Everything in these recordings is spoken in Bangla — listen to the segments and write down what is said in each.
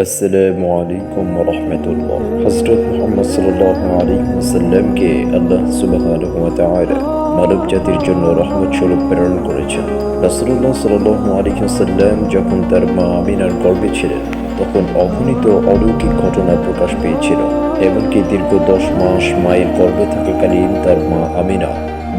আসসালামু আলাইকুম ওয়া রাহমাতুল্লাহ। হযরত মুহাম্মদ সাল্লাল্লাহু আলাইহি ওয়াসাল্লামকে আল্লাহ সুবহানাহু ওয়া তাআলা মানব জাতির জন্য রহমত স্বরূপ প্রেরণ করেছেন। রাসূলুল্লাহ সাল্লাল্লাহু আলাইহি ওয়াসাল্লাম যখন তার মা আমিনার গর্ভে ছিলেন তখন অগণিত অলৌকিক ঘটনা প্রকাশ পেয়েছিল। এমনকি দীর্ঘ 10 মাস মায়ের গর্ভে থাকাকালীন তার মা আমিনা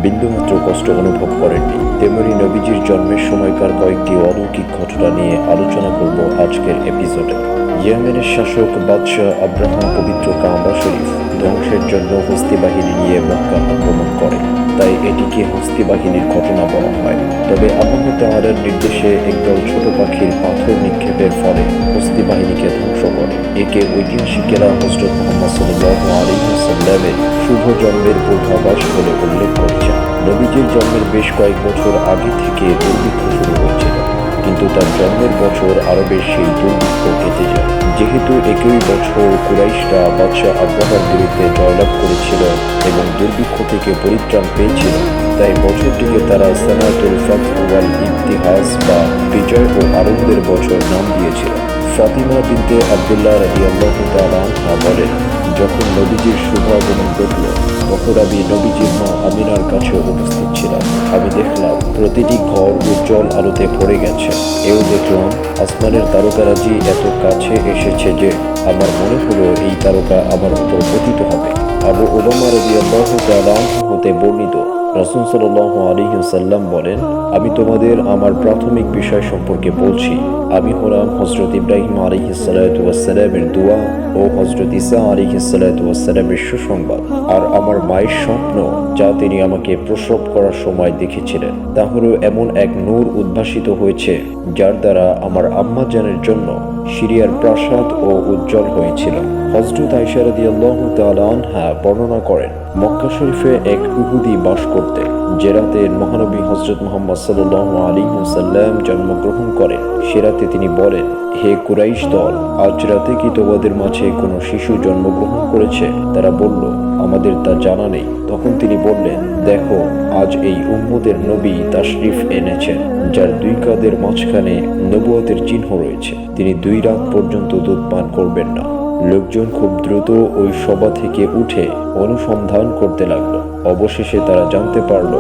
বিন্দুমাত্র কষ্ট অনুভব করেননি। তেমনি নবীজির জন্মের সময়কার কয়েকটি অলৌকিক ঘটনা নিয়ে আলোচনা করব আজকের এপিসোডে। ইয়েমেনের শাসক বাদশাহ আব্রাহা পবিত্র কাবা শরীফ ধ্বংসের জন্য হস্তি বাহিনী নিয়ে মক্কা আক্রমণ করে, তাই এটিকে হস্তি বাহিনীর ঘটনা বলা হয়। তবে আল্লাহ তাআলার নির্দেশে একদল ছোট পাখির পাথর নিক্ষেপের ফলে হস্তি বাহিনীকে ধ্বংস করে। একে ঐতিহাসিকেরা হযরত মুহাম্মদ সাল্লাল্লাহু আলাইহি ওয়াসাল্লামের শুভ জন্মের পূর্বাভাস বলে উল্লেখ করেছেন। নবীজির জন্মের বেশ কয়েক বছর আগে থেকে দুর্ভিক্ষ শুরু হয়েছিল, কিন্তু তার জন্মের বছর আরবের সেই দুর্ভিক্ষ কেটে যায়। যেহেতু একই বছর কুরাইশরা বাদশাহ আব্রাহার বিরুদ্ধে জয়লাভ করেছিল এবং দুর্ভিক্ষ থেকে পরিত্রাণ পেয়েছিল, তাই বছরটিকে তারা সানাতুল ফাতহ ওয়াল ইবতিহাজ বা বিজয় ও আনন্দের বছর নাম দিয়েছিল। ফাতিমা বিনতে আব্দুল্লাহ রাদিয়াল্লাহু তাআলা আনহা বলেন, যখন নবীজির শুভ আগমন ঘটল তখন আমি নবীজির মা আমিনার কাছে উপস্থিত ছিলাম। আমি দেখলাম প্রতিটি ঘর উজ্জ্বল আলোতে ভরে গেছে। এও দেখলাম আসমানের তারকারাজি এত কাছে এসেছে যে আমার মনে হলো এই তারকা আমার উপর পতিত হবে। আবু উমামা রাদিয়াল্লাহু তাআলা আনহু হতে বর্ণিত, রাসূল সাল্লাল্লাহু আলাইহি ওয়াসাল্লাম বলেন, আমি তোমাদের আমার প্রাথমিক বিষয় সম্পর্কে বলছি। আমি হলাম হযরত ইব্রাহিম আলাইহিস সালাতু ওয়াস সালামের দোয়া ও হযরত ঈসা আলাইহিস সালাতু ওয়াস সালামের সুসংবাদ, আর আমার মায়ের স্বপ্ন যা তিনি আমাকে প্রসব করার সময় দেখেছিলেন, তা হলো এমন এক নূর উদ্ভাসিত হয়েছে যার দ্বারা আমার আম্মা জানের জন্য সিরিয়ার প্রাসাদ ও উজ্জ্বল হয়েছিল। হযরত আয়েশা রাদিয়াল্লাহু তাআলা আনহা বর্ণনা করেন, মক্কা শরীফে এক ইহুদি বাস করতেন। যে রাতে মহানবী হযরত মুহাম্মদ সাল্লাল্লাহু আলাইহি ওয়াসাল্লাম জন্মগ্রহণ করেন, সে রাতে তিনি বলেন, হে কুরাইশ দল, আজ রাতে কি তোমাদের মাঝে কোনো শিশু জন্মগ্রহণ করেছে? তারা বলল, আমাদের তা জানা নেই। তখন তিনি বললেন, দেখো, আজ এই উম্মতের নবী তাশরিফ এনেছেন, যার দুই কাঁধের মাঝখানে নবুয়তের চিহ্ন রয়েছে। তিনি 2 রাত পর্যন্ত দুধ পান করবেন না। লোকজন খুব দ্রুত ওই সভা থেকে উঠে অনুসন্ধান করতে লাগলো। অবশেষে তারা জানতে পারল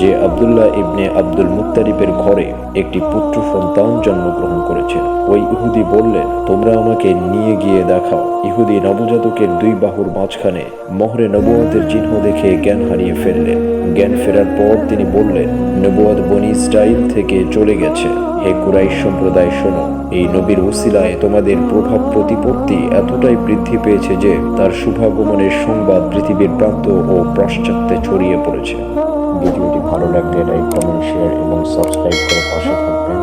যে আব্দুল্লাহ ইবনে আব্দুল মুত্তালিবের ঘরে একটি পুত্র সন্তান জন্মগ্রহণ করেছে। ওই ইহুদি বললেন, তোমরা আমাকে নিয়ে গিয়ে দেখাও। ইহুদি নবজাতকের 2 বাহুর মাঝখানে মোহরে নবুয়তের চিহ্ন দেখে জ্ঞান হারিয়ে ফেললেন। জ্ঞান ফেরার পর তিনি বললেন, নবুয়ত বনি ইসরাইল থেকে চলে গেছে। হে কুরাইশ সম্প্রদায়, শোনো, এই নবীর ওসিলায় তোমাদের প্রভাব প্রতিপত্তি এতটাই বৃদ্ধি পেয়েছে যে তার শুভাগমনের সংবাদ পৃথিবীর প্রান্ত ও পাশ্চাত্যে ছড়িয়ে পড়েছে। ভিডিওটি ভালো লাগলে লাইক, কমেন্ট, শেয়ার এবং সাবস্ক্রাইব করে পাশে থাকবেন।